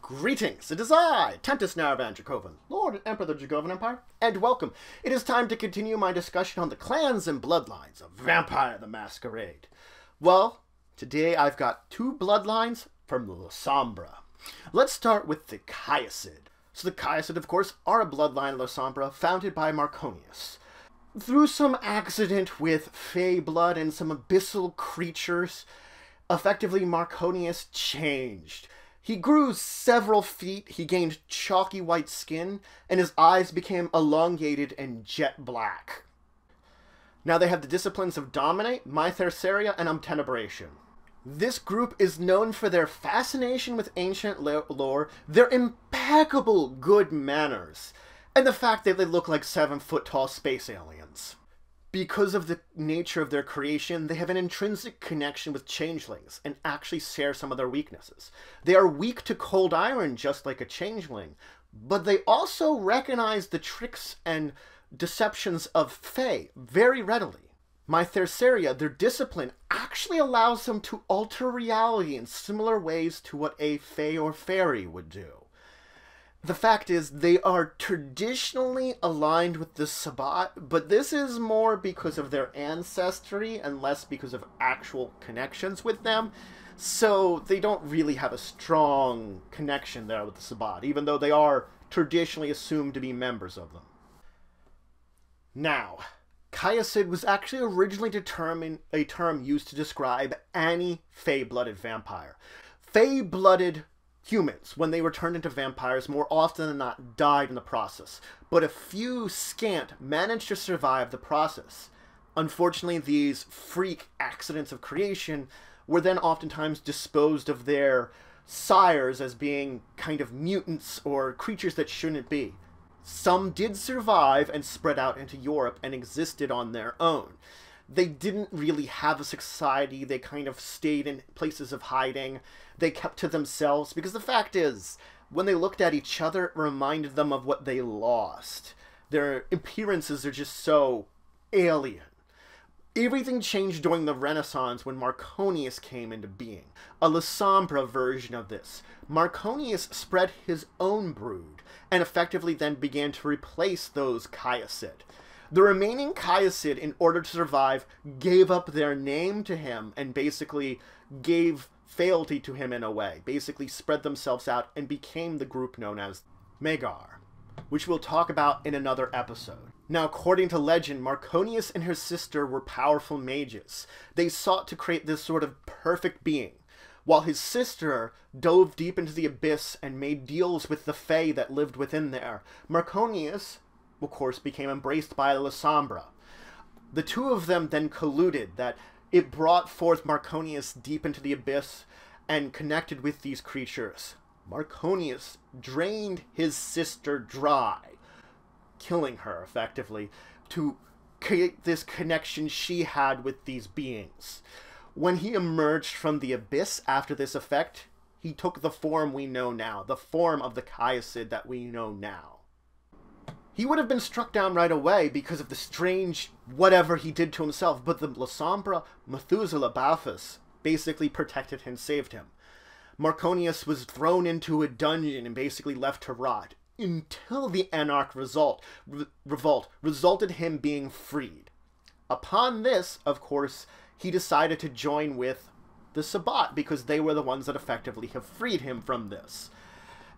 Greetings, it is I, Tempest Naravan Dracovin, Lord and Emperor of the Dracovin Empire, and welcome. It is time to continue my discussion on the clans and bloodlines of Vampire the Masquerade. Well, today I've got two bloodlines from the Lasombra. Let's start with the Kiasyd. So the Kiasyd, of course, are a bloodline of Lasombra founded by Marconius. Through some accident with fey blood and some abyssal creatures, effectively Marconius changed. He grew several feet, he gained chalky white skin, and his eyes became elongated and jet black. Now they have the disciplines of Dominate, Mytherceria, and Umtenebration. This group is known for their fascination with ancient lore, their impeccable good manners, and the fact that they look like 7-foot-tall space aliens. Because of the nature of their creation, they have an intrinsic connection with changelings and actually share some of their weaknesses. They are weak to cold iron just like a changeling, but they also recognize the tricks and deceptions of Fae very readily. Mytherceria, their discipline, actually allows them to alter reality in similar ways to what a Fae or Fairy would do. The fact is, they are traditionally aligned with the Sabbat, but this is more because of their ancestry and less because of actual connections with them. So they don't really have a strong connection there with the Sabbat, even though they are traditionally assumed to be members of them. Now, Kiasyd was actually originally determined a term used to describe any Fey-blooded vampire. Fey-blooded humans, when they were turned into vampires, more often than not died in the process, but a few scant managed to survive the process. Unfortunately, these freak accidents of creation were then oftentimes disposed of their sires as being kind of mutants or creatures that shouldn't be. Some did survive and spread out into Europe and existed on their own. They didn't really have a society, they kind of stayed in places of hiding, they kept to themselves, because the fact is, when they looked at each other, it reminded them of what they lost. Their appearances are just so alien. Everything changed during the Renaissance when Marconius came into being, a Lasombra version of this. Marconius spread his own brood, and effectively then began to replace those Kiasyd. The remaining Kiasyd, in order to survive, gave up their name to him and basically gave fealty to him in a way, basically spread themselves out and became the group known as Magar, which we'll talk about in another episode. Now, according to legend, Marconius and his sister were powerful mages. They sought to create this sort of perfect being, while his sister dove deep into the abyss and made deals with the Fae that lived within there. Marconius, of course, became embraced by Lasombra. The two of them then colluded that it brought forth Marconius deep into the abyss and connected with these creatures. Marconius drained his sister dry, killing her, effectively, to create this connection she had with these beings. When he emerged from the abyss after this effect, he took the form we know now, the form of the Kiasyd that we know now. He would have been struck down right away because of the strange whatever he did to himself, but the Lasombra Methuselah Balthus basically protected him, saved him. Marconius was thrown into a dungeon and basically left to rot, until the Anarch revolt resulted him being freed. Upon this, of course, he decided to join with the Sabbat, because they were the ones that effectively have freed him from this.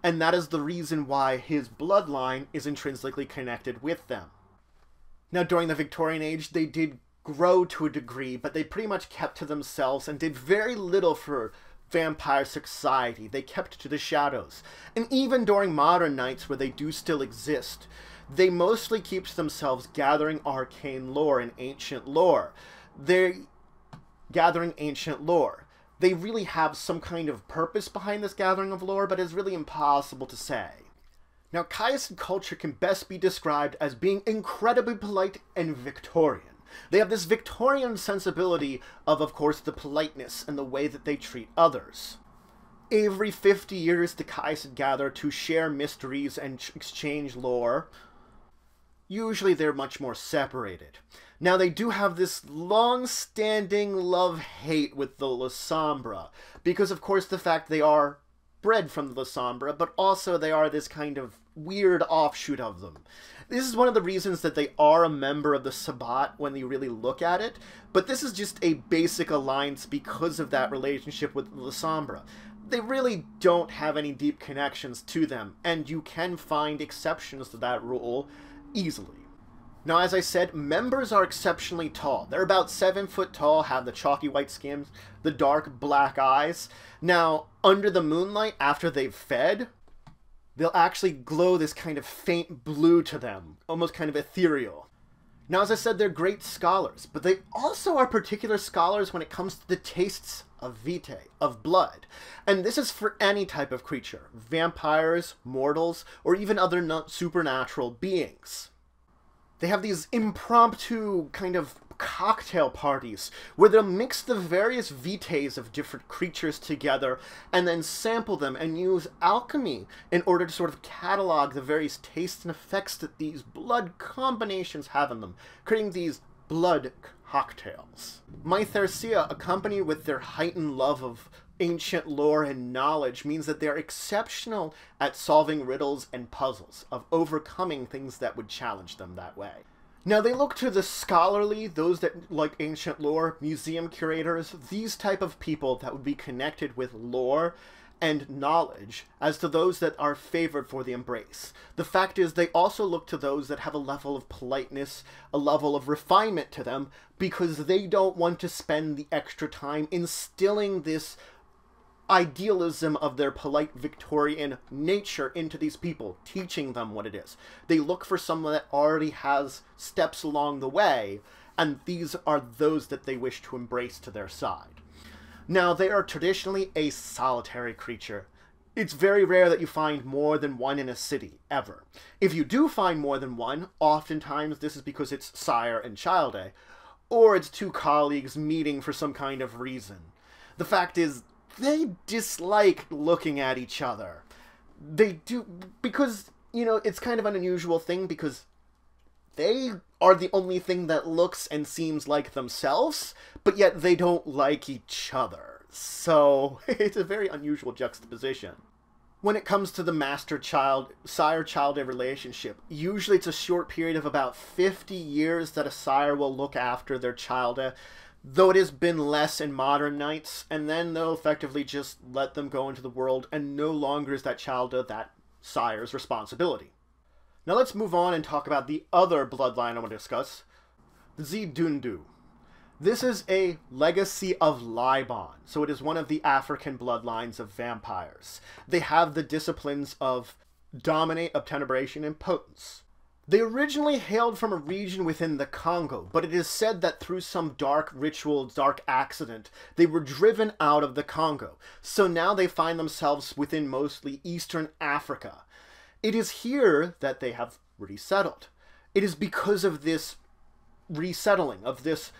And that is the reason why his bloodline is intrinsically connected with them. Now, during the Victorian Age, they did grow to a degree, but they pretty much kept to themselves and did very little for vampire society. They kept to the shadows. And even during modern nights, where they do still exist, they mostly keep to themselves, gathering arcane lore and ancient lore. They're gathering ancient lore. They really have some kind of purpose behind this gathering of lore, but it's really impossible to say. Now, Kiasyd culture can best be described as being incredibly polite and Victorian. They have this Victorian sensibility of course, the politeness and the way that they treat others. Every 50 years, the Kiasyd gather to share mysteries and exchange lore. Usually they're much more separated. Now they do have this long-standing love-hate with the Lasombra, because of course the fact they are bred from the Lasombra, but also they are this kind of weird offshoot of them. This is one of the reasons that they are a member of the Sabbat when you really look at it, but this is just a basic alliance because of that relationship with the Lasombra. They really don't have any deep connections to them, and you can find exceptions to that rule easily. Now, as I said, members are exceptionally tall. They're about 7 foot tall, have the chalky white skin, the dark black eyes. Now, under the moonlight, after they've fed, they'll actually glow this kind of faint blue to them, almost kind of ethereal. Now, as I said, they're great scholars, but they also are particular scholars when it comes to the tastes of vitae, of blood. And this is for any type of creature, vampires, mortals, or even other supernatural beings. They have these impromptu kind of cocktail parties where they'll mix the various vitaes of different creatures together and then sample them and use alchemy in order to sort of catalog the various tastes and effects that these blood combinations have in them, creating these blood cocktails. Mythersia, accompanied with their heightened love of ancient lore and knowledge, means that they're exceptional at solving riddles and puzzles, of overcoming things that would challenge them that way. Now, they look to the scholarly, those that like ancient lore, museum curators, these type of people that would be connected with lore and knowledge as to those that are favored for the embrace. The fact is, they also look to those that have a level of politeness, a level of refinement to them, because they don't want to spend the extra time instilling this idealism of their polite Victorian nature into these people, teaching them what it is. They look for someone that already has steps along the way, and these are those that they wish to embrace to their side. Now, they are traditionally a solitary creature. It's very rare that you find more than one in a city, ever. If you do find more than one, oftentimes this is because it's sire and childe, or it's two colleagues meeting for some kind of reason. The fact is, they dislike looking at each other. They do, because, you know, it's kind of an unusual thing, because they are the only thing that looks and seems like themselves, but yet they don't like each other. So, it's a very unusual juxtaposition. When it comes to the master-child, sire-child relationship, usually it's a short period of about 50 years that a sire will look after their childe, though it has been less in modern nights, and then they'll effectively just let them go into the world, and no longer is that childe that sire's responsibility. Now let's move on and talk about the other bloodline I want to discuss, the Xi Dundu. This is a legacy of Laibon, so it is one of the African bloodlines of vampires. They have the disciplines of dominate, obtenebration, and potence. They originally hailed from a region within the Congo, but it is said that through some dark ritual, dark accident, they were driven out of the Congo. So now they find themselves within mostly Eastern Africa. It is here that they have resettled. It is because of this resettling, of this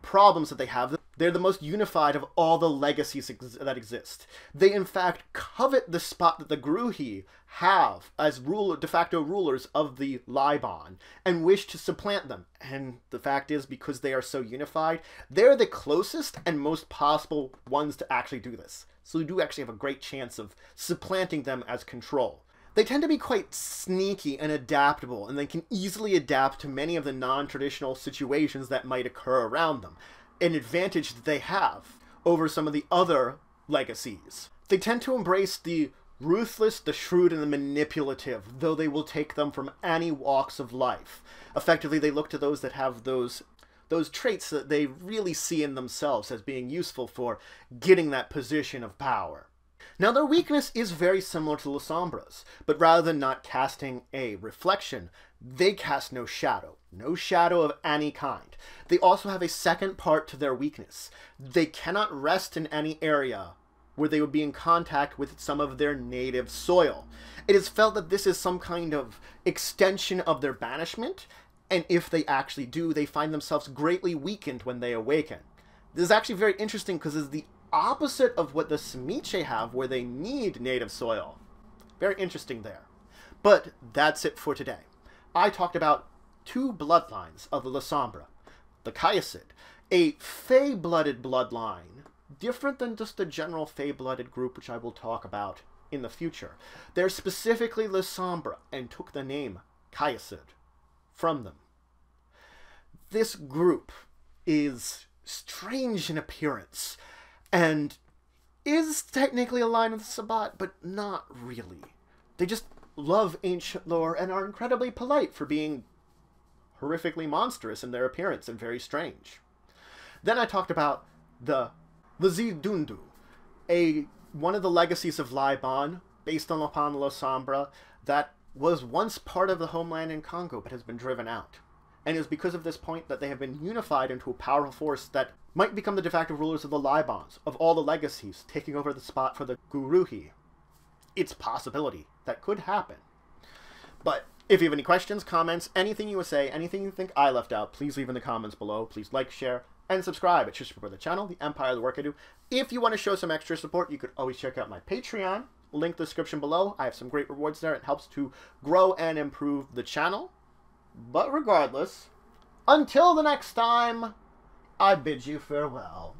problems that they have, they're the most unified of all the legacies that exist. They in fact covet the spot that the Guruhi have as de facto rulers of the Laibon and wish to supplant them. And the fact is, because they are so unified, they're the closest and most possible ones to actually do this. So you do actually have a great chance of supplanting them as control. They tend to be quite sneaky and adaptable, and they can easily adapt to many of the non-traditional situations that might occur around them, an advantage that they have over some of the other legacies. They tend to embrace the ruthless, the shrewd, and the manipulative, though they will take them from any walks of life. Effectively, they look to those that have those traits that they really see in themselves as being useful for getting that position of power. Now, their weakness is very similar to Lasombra's, but rather than not casting a reflection, they cast no shadow of any kind. They also have a second part to their weakness. They cannot rest in any area where they would be in contact with some of their native soil. It is felt that this is some kind of extension of their banishment, and if they actually do, they find themselves greatly weakened when they awaken. This is actually very interesting because it's the opposite of what the Semiche have, where they need native soil. Very interesting there. But that's it for today. I talked about two bloodlines of the Lasombra. The Kiasyd, a fae-blooded bloodline, different than just the general fae-blooded group, which I will talk about in the future. They're specifically Lasombra and took the name Kiasyd from them. This group is strange in appearance and is technically aligned with Sabbat, but not really. They just love ancient lore and are incredibly polite for being horrifically monstrous in their appearance and very strange. Then I talked about the Xi Dundu, one of the legacies of Laibon, based upon Lasombra, that was once part of the homeland in Congo but has been driven out. And it is because of this point that they have been unified into a powerful force that might become the de facto rulers of the Laibons, of all the legacies, taking over the spot for the Guruhi. It's a possibility that could happen. But if you have any questions, comments, anything you would say, anything you think I left out, please leave in the comments below. Please like, share, and subscribe. It's just to support the channel, the empire, the work I do. If you want to show some extra support, you could always check out my Patreon. Link in the description below. I have some great rewards there. It helps to grow and improve the channel. But regardless, until the next time, I bid you farewell.